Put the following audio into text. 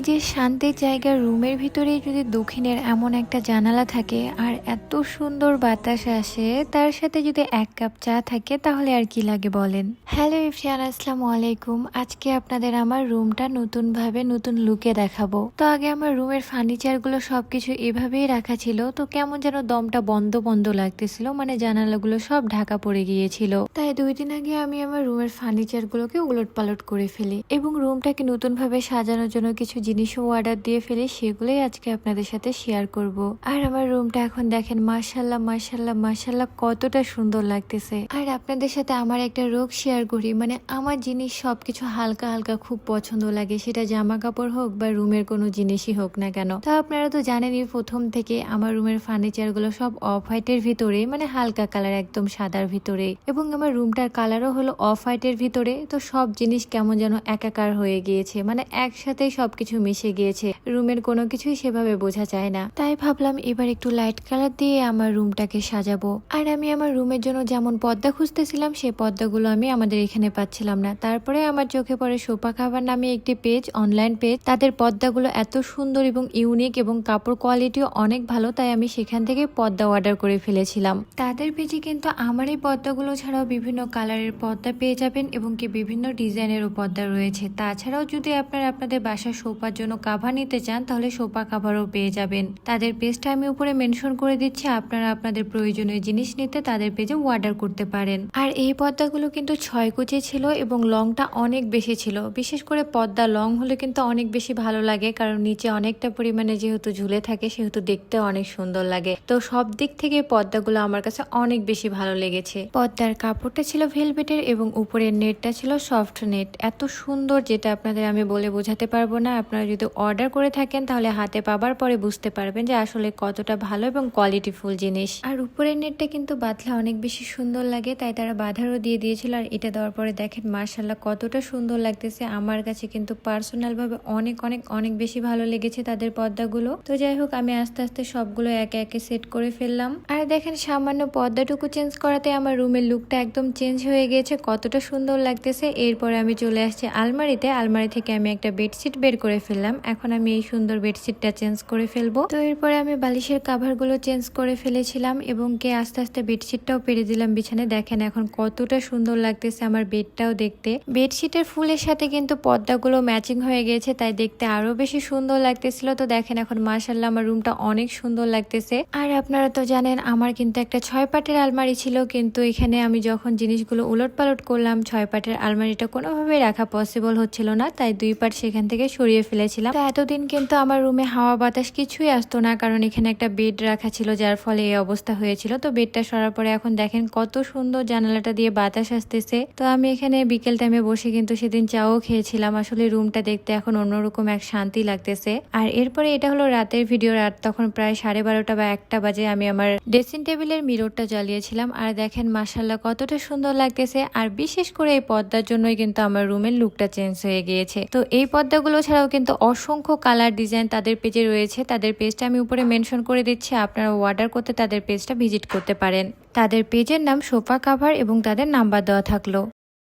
নিজের শান্তির জায়গার রুমের ভিতরেই যদি দক্ষিণের এমন একটা জানালা থাকে আর এত সুন্দর বাতাস আসে, তার সাথে যদি এক কাপ চা থাকে তাহলে আর কি লাগে বলেন। হ্যালো ইফরিয়ান, আসসালামু আলাইকুম। আজকে আপনাদের আমার রুমটা নতুন লুকে দেখাবো। তো আগে আমার রুমের ফার্নিচারগুলো সবকিছু এভাবেই রাখা ছিল, তো কেমন যেন দমটা বন্ধ বন্ধ লাগতেছিল, মানে জানালাগুলো সব ঢাকা পড়ে গিয়েছিল। তাই 2 দিন আগে আমি আমার রুমের ফার্নিচারগুলোকে উলট পালট করে ফেলি এবং রুমটাকে নতুন ভাবে সাজানোর জন্য কিছু জিনিসও অর্ডার দিয়ে ফেলি, সেগুলোই আজকে আপনাদের সাথে শেয়ার করব। আর আমার রুমটা এখন দেখেন মাশাল্লাহ মাশাল্লাহ মাশাল্লাহ কতটা সুন্দর লাগতেছে। আর আপনাদের সাথে আমার একটা রোগ শেয়ার করি, মানে আমার জিনিস সবকিছু হালকা হালকা খুব পছন্দ লাগে, সেটা জামা কাপড় হোক বা রুমের কোনো জিনিসই হোক না কেন। তা আপনারা তো জানেনই প্রথম থেকে আমার রুমের ফার্নিচার গুলো সব অফ হোয়াইটের ভিতরে, মানে হালকা কালার একদম সাদার ভিতরে, এবং আমার রুমটার কালারও হলো অফ হোয়াইটের ভিতরে। তো সব জিনিস কেমন যেন একাকার হয়ে গিয়েছে, মানে একসাথে সবকিছু মিশে গিয়েছে, রুমের কোনো কিছুই সেভাবে বোঝা যায় না। তাই ভাবলাম এবার একটু লাইট কালার দিয়ে আমার রুমটাকে সাজাবো। আর আমি আমার রুমের জন্য যেমন পর্দা খুঁজতেছিলাম, সেই পর্দাগুলো আমি আমাদের এখানে পাচ্ছিলাম না। তারপরে আমার চোখে পড়ে সোফা কাভার নামে একটি পেজ, অনলাইন পেজ। তাদের পর্দাগুলো এত সুন্দর এবং ইউনিক এবং কাপড় কোয়ালিটিও অনেক ভালো, তাই আমি সেখান থেকে পর্দা অর্ডার করে ফেলেছিলাম। তাদের পেজে কিন্তু আমার এই পর্দাগুলো ছাড়াও বিভিন্ন কালারের পর্দা পেয়ে যাবেন এবং কি বিভিন্ন ডিজাইনেরও পর্দা রয়েছে। তাছাড়াও যদি আপনারা আপনাদের বাসার সোফার জন্য কাভার নিতে চান, তাহলে সোফা কাভারও পেয়ে যাবেন। তাদের পেজটা আমি উপরে মেনশন করে দিচ্ছি, আপনারা আপনাদের প্রয়োজনীয় জিনিস নিতে তাদের পেজে অর্ডার করতে পারেন। আর এই পর্দাগুলো কিন্তু 6 কুচি ছিল এবং লংটা অনেক বেশি ছিল। বিশেষ করে পর্দা লং হলে কিন্তু অনেক বেশি ভালো লাগে, কারণ নিচে অনেকটা পরিমাণে যেহেতু ঝুলে থাকে সেহেতু দেখতে অনেক সুন্দর লাগে। তো সব দিক থেকে পর্দাগুলো আমার কাছে অনেক বেশি ভালো লেগেছে। পর্দার কাপড়টা ছিল ভেলভেটের এবং উপরের নেটটা ছিল সফট নেট, এত সুন্দর যেটা আপনাদের আমি বলে বোঝাতে পারবো না। আপনারা যদি অর্ডার করে থাকেন তাহলে হাতে পাবার পরে বুঝতে পারবেন যে আসলে কতটা ভালো এবং কোয়ালিটিফুল জিনিস। আর উপরের নেটটা কিন্তু বাঁধলে অনেক বেশি সুন্দর লাগে, তাই তারা বাঁধারও দিয়ে দিয়েছিল। আর এটা দেওয়ার পরে দেখেন মাশাআল্লাহ কতটা সুন্দর লাগতেছে। আমার কাছে কিন্তু পার্সোনাল ভাবে অনেক অনেক অনেক বেশি ভালো লেগেছে তাদের পর্দাগুলো। তো যাই হোক, আমি আস্তে আস্তে সবগুলো একে একে সেট করে ফেললাম। আর দেখেন সামান্য পর্দাটুকু চেঞ্জ করাতে আমার রুমের লুকটা একদম চেঞ্জ হয়ে গিয়েছে, কতটা সুন্দর লাগতেছে। এরপরে আমি চলে আসছি আলমারিতে। আলমারি থেকে আমি একটা বেডশিট বের করে ফেললাম। এখন আমি এই সুন্দর বেডশিটটা চেঞ্জ করে ফেলবো। তো এরপরে আমি বালিশের কাভার গুলো চেঞ্জ করে ফেলেছিলাম এবং কে আস্তে আস্তে বেডশিটটাও পেরে দিলাম বিছানে। দেখেন এখন কতটা সুন্দর লাগতেছে আমার বেডটাও দেখতে। বেডশিটের ফুলের সাথে কিন্তু পর্দাগুলো ম্যাচিং হয়ে গিয়েছে, তাই দেখতে আরো বেশি সুন্দর লাগতেছিল। তো দেখেন এখন মাশাআল্লাহ আমার রুমটা অনেক সুন্দর লাগতেছে। আর আপনারা তো জানেন আমার কিন্তু একটা 6 পাটের আলমারি ছিল, কিন্তু এখানে আমি যখন জিনিসগুলো উলট পালট করলাম 6 পাটের আলমারিটা কোনোভাবেই রাখা পসিবল হচ্ছিল না, তাই 2 পাট সেখান থেকে সরিয়ে ফেলেছিলাম। তো এতদিন কিন্তু আমার রুমে হাওয়া বাতাস কিছুই আসতো না, কারণ এখানে একটা বেড রাখা ছিল, যার ফলে এই অবস্থা হয়েছিল। তো বেডটা সরার পরে এখন দেখেন কত সুন্দর জানালাটা দিয়ে বাতাস আসতেছে। তো আমি এখানে বিকেল টাইমে বসে কিন্তু সেদিন চাও খেয়েছিলাম। আসলে রুমটা দেখতে এখন অন্যরকম এক শান্তি লাগতেছে। আর এরপরে এটা হলো রাতের ভিডিও। রাত তখন প্রায় 12:30 বা 1টা বাজে। আমি আমার ড্রেসিং টেবিলের মিররটা জ্বালিয়েছিলাম। আর দেখেন মাশাআল্লাহ কতটা সুন্দর লাগতেছে। আর বিশেষ করে এই পর্দার জন্যই কিন্তু আমার রুমের লুকটা চেঞ্জ হয়ে গিয়েছে। তো এই পর্দাগুলো ছাড়াও কিন্তু অসংখ্য কালার ডিজাইন তাদের পেজে রয়েছে। তাদের পেজটা আমি উপরে মেনশন করে দিচ্ছি, আপনারা অর্ডার করতে তাদের পেজটা ভিজিট করতে পারেন। তাদের পেজের নাম সোফা কাভার এবং তাদের নাম্বার দেওয়া থাকলো।